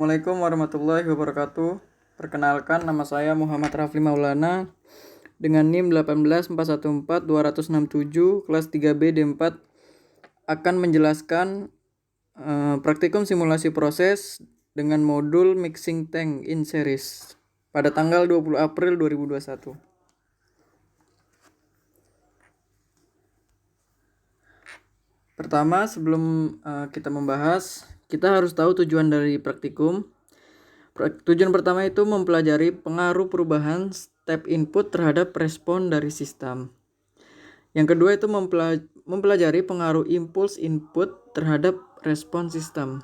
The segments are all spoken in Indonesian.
Assalamualaikum warahmatullahi wabarakatuh. Perkenalkan, nama saya Muhammad Rafli Maulana dengan NIM 18414-267 kelas 3B D4 akan menjelaskan praktikum simulasi proses dengan modul mixing tank in series pada tanggal 20 April 2021. Pertama, sebelum kita membahas, kita harus tahu tujuan dari praktikum. Tujuan pertama itu mempelajari pengaruh perubahan step input terhadap respon dari sistem. Yang kedua itu mempelajari pengaruh impuls input terhadap respon sistem.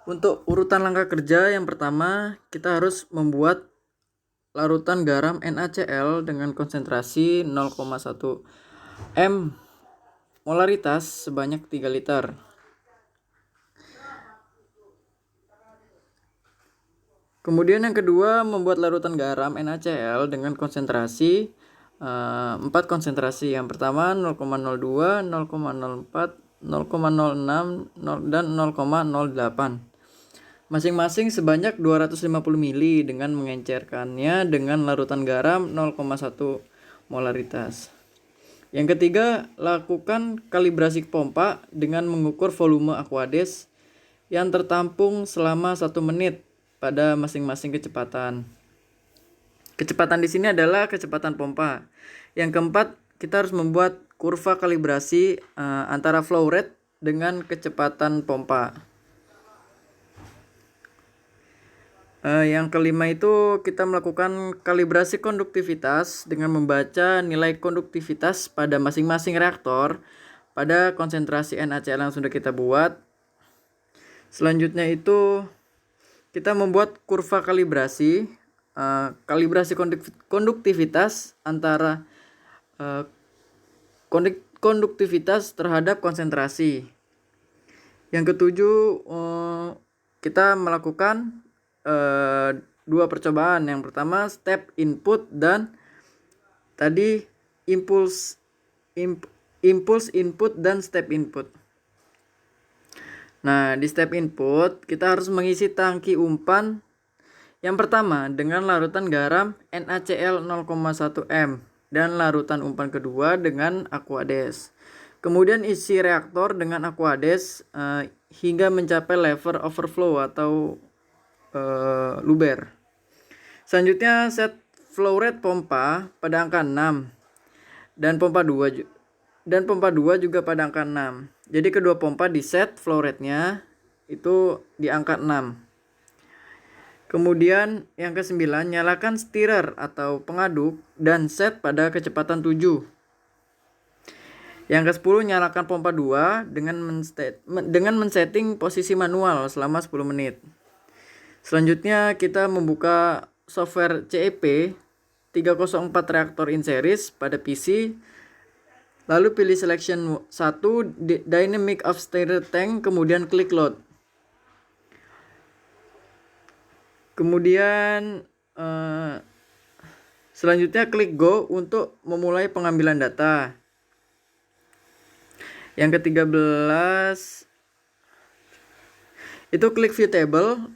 Untuk urutan langkah kerja, yang pertama kita harus membuat larutan garam NaCl dengan konsentrasi 0,1 m molaritas sebanyak 3 liter. Kemudian yang kedua, membuat larutan garam NaCl dengan konsentrasi 4 konsentrasi. Yang pertama 0,02, 0,04, 0,06, dan 0,08. Masing-masing sebanyak 250 ml dengan mengencerkannya dengan larutan garam 0,1 molaritas. Yang ketiga, lakukan kalibrasi pompa dengan mengukur volume aquades yang tertampung selama 1 menit pada masing-masing kecepatan. Kecepatan di sini adalah kecepatan pompa. Yang keempat, kita harus membuat kurva kalibrasi antara flow rate dengan kecepatan pompa. Yang kelima itu kita melakukan kalibrasi konduktivitas dengan membaca nilai konduktivitas pada masing-masing reaktor pada konsentrasi NaCl yang sudah kita buat. Selanjutnya itu kita membuat kurva kalibrasi konduktivitas antara konduktivitas terhadap konsentrasi. Yang ketujuh, kita melakukan 2 percobaan. Yang pertama step input dan tadi impuls input dan step input. Nah, di step input kita harus mengisi tangki umpan yang pertama dengan larutan garam NaCl 0,1 m dan larutan umpan kedua dengan aquades. Kemudian isi reaktor dengan aquades hingga mencapai level overflow atau luber. Selanjutnya set flow rate pompa pada angka 6 dan pompa 2 juga pada angka 6. Jadi kedua pompa di set flow rate-nya itu di angka 6. Kemudian yang ke-9, nyalakan stirrer atau pengaduk dan set pada kecepatan 7. Yang ke-10, nyalakan pompa 2 dengan men-setting posisi manual selama 10 menit. Selanjutnya kita membuka software CEP 304 reaktor in series pada PC. Lalu pilih selection 1 dynamic of stirrer tank, kemudian klik load. Kemudian selanjutnya klik go untuk memulai pengambilan data. Yang ke-13 itu klik view table.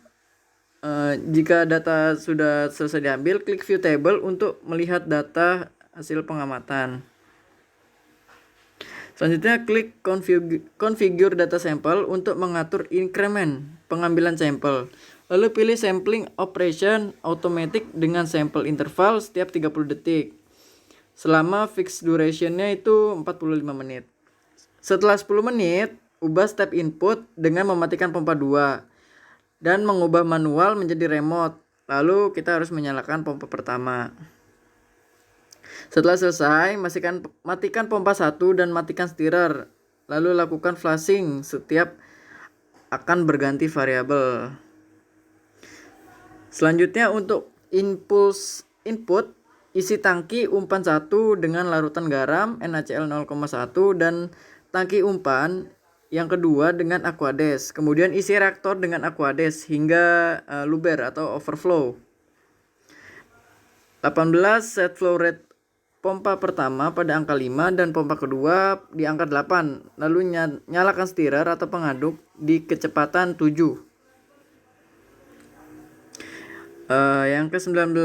Jika data sudah selesai diambil, klik view table untuk melihat data hasil pengamatan. Selanjutnya klik configure data sample untuk mengatur increment pengambilan sampel. Lalu pilih sampling operation automatic dengan sampel interval setiap 30 detik. Selama fixed duration-nya itu 45 menit. Setelah 10 menit, ubah step input dengan mematikan pompa 2 dan mengubah manual menjadi remote. Lalu kita harus menyalakan pompa pertama. Setelah selesai, matikan pompa 1 dan matikan stirrer. Lalu lakukan flashing setiap akan berganti variabel. Selanjutnya untuk impuls input, isi tangki umpan 1 dengan larutan garam NaCl 0,1 dan tangki umpan yang kedua dengan aquades. Kemudian isi reaktor dengan aquades hingga luber atau overflow. 18 set flow rate pompa pertama pada angka 5 dan pompa kedua di angka 8. Lalu nyalakan stirrer atau pengaduk di kecepatan 7. Yang ke-19,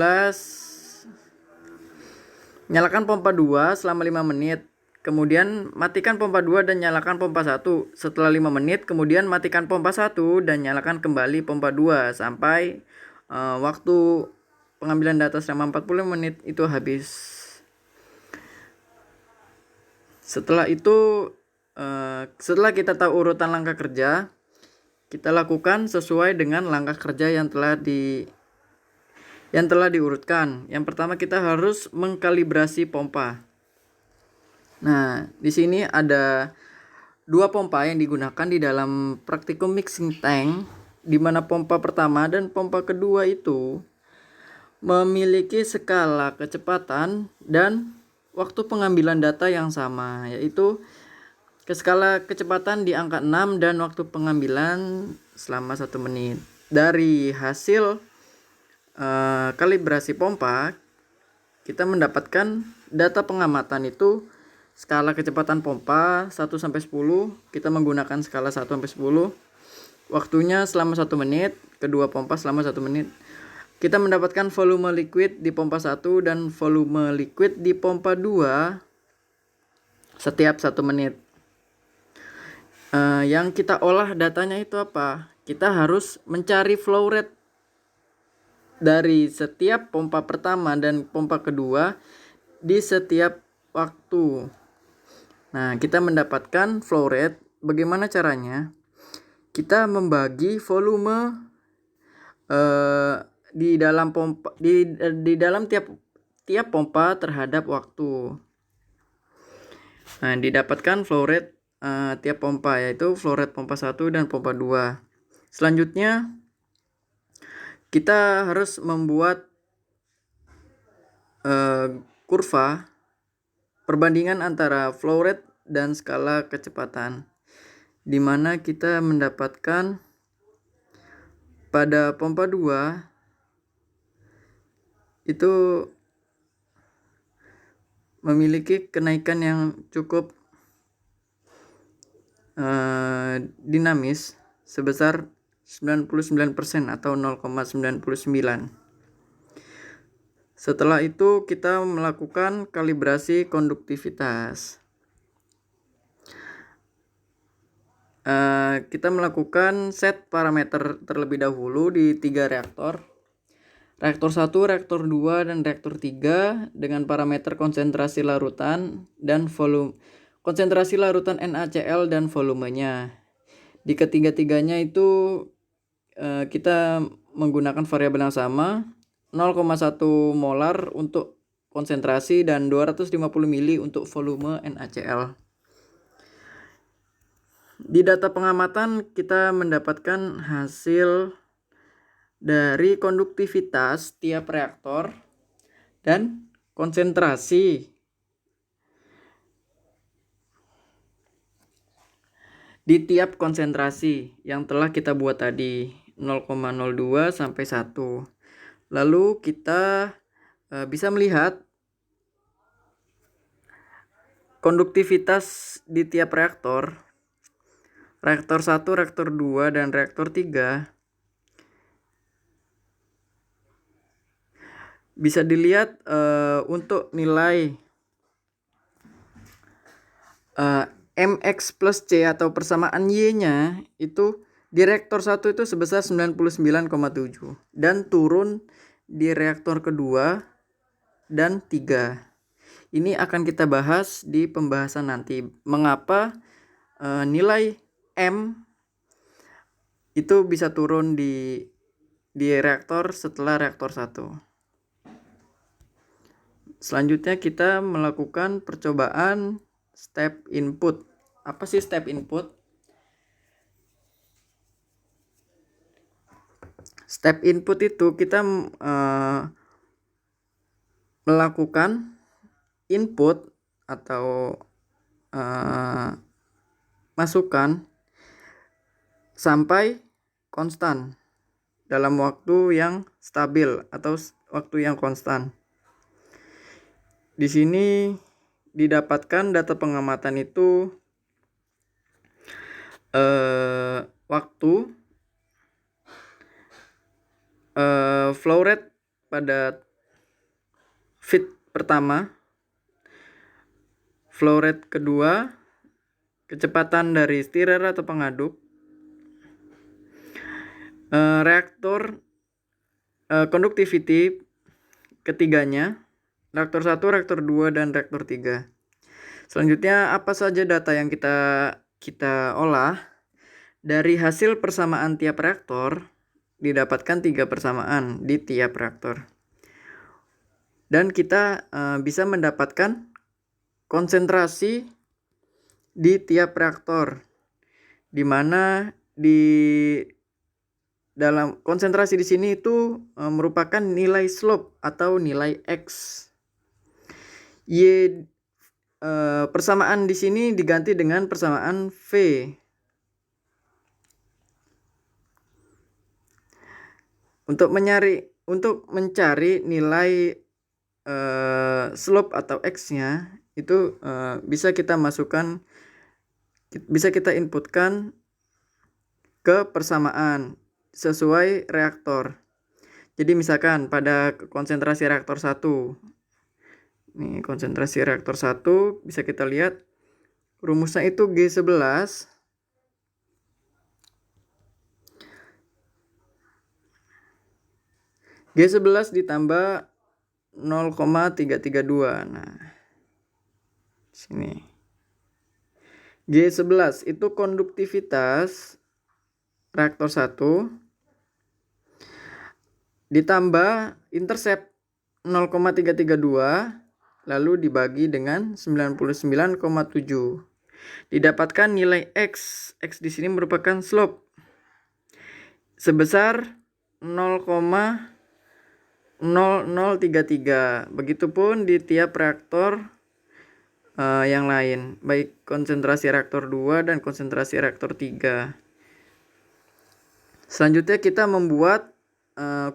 nyalakan pompa 2 selama 5 menit. Kemudian matikan pompa 2 dan nyalakan pompa 1 setelah 5 menit. Kemudian matikan pompa 1 dan nyalakan kembali pompa 2 sampai waktu pengambilan data selama 40 menit itu habis. Setelah itu, setelah kita tahu urutan langkah kerja, kita lakukan sesuai dengan langkah kerja yang telah diurutkan. Yang pertama kita harus mengkalibrasi pompa. Nah, di sini ada 2 pompa yang digunakan di dalam praktikum mixing tank, di mana pompa pertama dan pompa kedua itu memiliki skala kecepatan dan waktu pengambilan data yang sama, yaitu skala kecepatan di angka 6 dan waktu pengambilan selama 1 menit. Dari hasil kalibrasi pompa, kita mendapatkan data pengamatan itu skala kecepatan pompa 1 sampai 10, kita menggunakan skala 1 sampai 10. Waktunya selama 1 menit, kedua pompa selama 1 menit. Kita mendapatkan volume liquid di pompa 1 dan volume liquid di pompa 2 setiap 1 menit. Yang kita olah datanya itu apa? Kita harus mencari flow rate dari setiap pompa pertama dan pompa kedua di setiap waktu. Nah, kita mendapatkan flow rate. Bagaimana caranya? Kita membagi volume di dalam pompa di dalam tiap pompa terhadap waktu. Nah, didapatkan flow rate tiap pompa, yaitu flow rate pompa 1 dan pompa 2. Selanjutnya kita harus membuat kurva perbandingan antara flow rate dan skala kecepatan, di mana kita mendapatkan pada pompa 2 itu memiliki kenaikan yang cukup dinamis sebesar 99% atau 0,99. Setelah itu kita melakukan kalibrasi konduktivitas. Kita melakukan set parameter terlebih dahulu di 3 reaktor. Reaktor 1, reaktor 2, dan reaktor 3 dengan parameter konsentrasi larutan dan volume. Konsentrasi larutan NaCl dan volumenya. Di ketiga-tiganya itu kita menggunakan variabel yang sama, 0,1 molar untuk konsentrasi dan 250 mili untuk volume NaCl. Di data pengamatan kita mendapatkan hasil dari konduktivitas tiap reaktor dan konsentrasi di tiap konsentrasi yang telah kita buat tadi, 0,02 sampai 1. Lalu kita bisa melihat konduktivitas di tiap reaktor. Reaktor 1, reaktor 2, dan reaktor 3 bisa dilihat untuk nilai MX plus C atau persamaan Y-nya itu di reaktor 1 itu sebesar 99,7 dan turun di reaktor kedua dan 3. Ini akan kita bahas di pembahasan nanti. Mengapa nilai M itu bisa turun di reaktor setelah reaktor 1. Selanjutnya kita melakukan percobaan step input. Apa sih step input? Step input itu kita melakukan input atau masukan sampai konstan dalam waktu yang stabil atau waktu yang konstan. Di sini didapatkan data pengamatan itu flow rate pada feed pertama, flow rate kedua, kecepatan dari stirrer atau pengaduk, reaktor conductivity ketiganya, reaktor 1, reaktor 2, dan reaktor 3. Selanjutnya, apa saja data yang kita olah? Dari hasil persamaan tiap reaktor, didapatkan 3 persamaan di tiap reaktor. Dan kita bisa mendapatkan konsentrasi di tiap reaktor, di mana di dalam konsentrasi di sini itu merupakan nilai slope atau nilai X. Y persamaan di sini diganti dengan persamaan V. Untuk mencari nilai slope atau X-nya itu bisa kita inputkan ke persamaan sesuai reaktor. Jadi misalkan pada konsentrasi reaktor 1, nih konsentrasi reaktor 1 bisa kita lihat rumusnya itu G11 ditambah 0,332. Nah, sini G11 itu konduktivitas reaktor 1 ditambah intercept 0,332 lalu dibagi dengan 99,7. Didapatkan nilai X. X di sini merupakan slope sebesar 0,0033. Begitupun di tiap reaktor yang lain, baik konsentrasi reaktor 2 dan konsentrasi reaktor 3. Selanjutnya kita membuat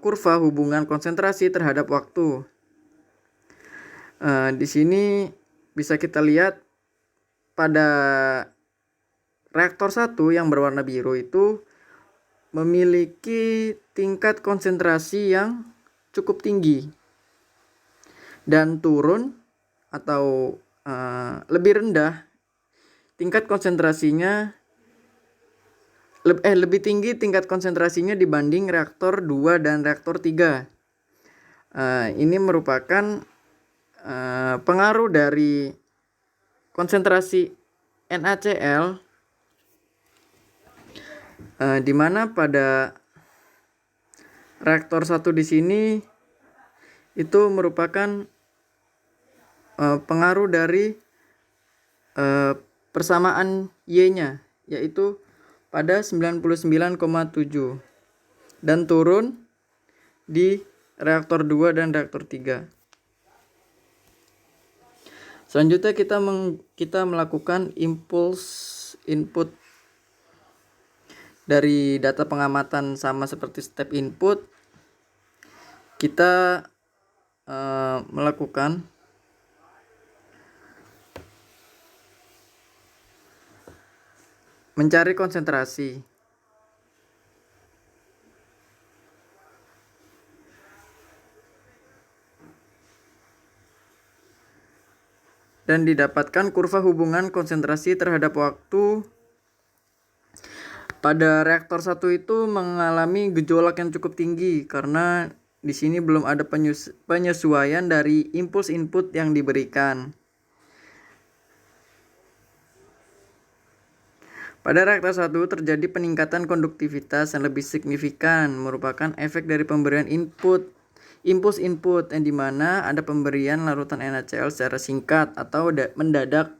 kurva hubungan konsentrasi terhadap waktu. Di sini bisa kita lihat pada reaktor 1 yang berwarna biru itu memiliki tingkat konsentrasi yang cukup tinggi dan turun atau lebih rendah tingkat konsentrasinya lebih tinggi tingkat konsentrasinya dibanding reaktor 2 dan reaktor 3. Ini merupakan pengaruh dari konsentrasi NaCl di mana pada reaktor 1 di sini itu merupakan pengaruh dari persamaan Y-nya, yaitu pada 99,7 dan turun di reaktor 2 dan reaktor 3. Selanjutnya kita melakukan impulse input dari data pengamatan sama seperti step input. Kita melakukan mencari konsentrasi. Dan didapatkan kurva hubungan konsentrasi terhadap waktu. Pada reaktor 1 itu mengalami gejolak yang cukup tinggi karena di sini belum ada penyesuaian dari impuls input yang diberikan. Pada reaktor 1 terjadi peningkatan konduktivitas yang lebih signifikan, merupakan efek dari pemberian impuls input yang dimana ada pemberian larutan NaCl secara singkat atau mendadak.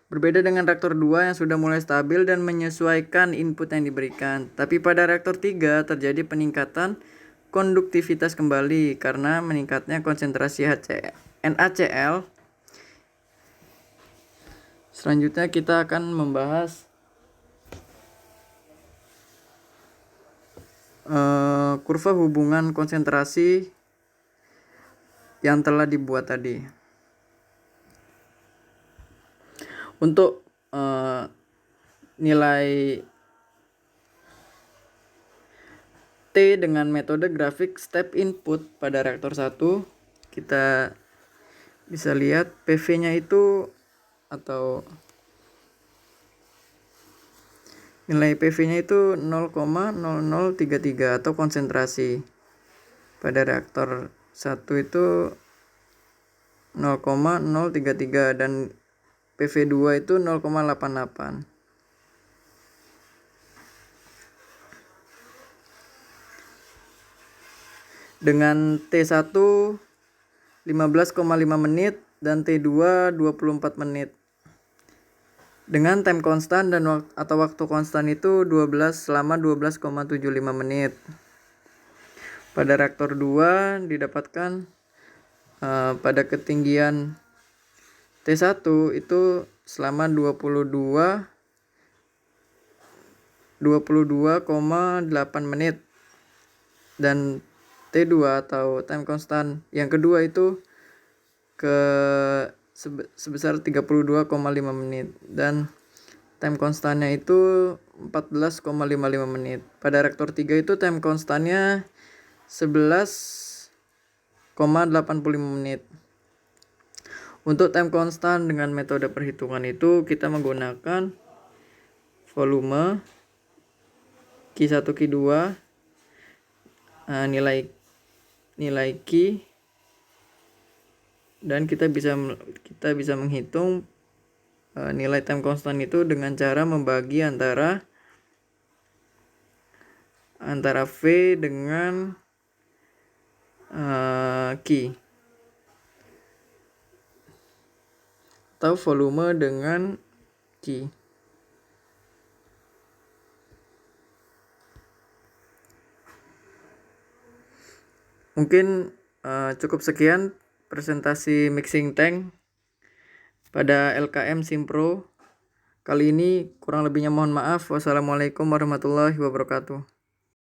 Berbeda dengan reaktor 2 yang sudah mulai stabil dan menyesuaikan input yang diberikan. Tapi pada reaktor 3 terjadi peningkatan konduktivitas kembali karena meningkatnya konsentrasi NaCl. Selanjutnya kita akan membahas kurva hubungan konsentrasi yang telah dibuat tadi. Untuk nilai T dengan metode grafik step input pada reaktor 1, kita bisa lihat PV-nya itu atau nilai PV-nya itu 0,0033 atau konsentrasi. Pada reaktor 1 itu 0,033 dan PV2 itu 0,88. Dengan T1 15,5 menit dan T2 24 menit. Dengan time konstan dan atau waktu konstan itu selama 12,75 menit. Pada reaktor 2 didapatkan pada ketinggian T1 itu selama 22,8 menit dan T2 atau time constant yang kedua itu sebesar 32,5 menit dan time constantnya itu 14,55 menit. Pada reaktor 3 itu time constantnya 11,85 menit. Untuk time constant dengan metode perhitungan itu kita menggunakan volume Q1 Q2 nilai Q dan kita bisa menghitung nilai time constant itu dengan cara membagi antara V dengan Q atau volume dengan Q. Mungkin cukup sekian presentasi mixing tank pada LKM Simpro. Kali ini kurang lebihnya mohon maaf. Wassalamualaikum warahmatullahi wabarakatuh.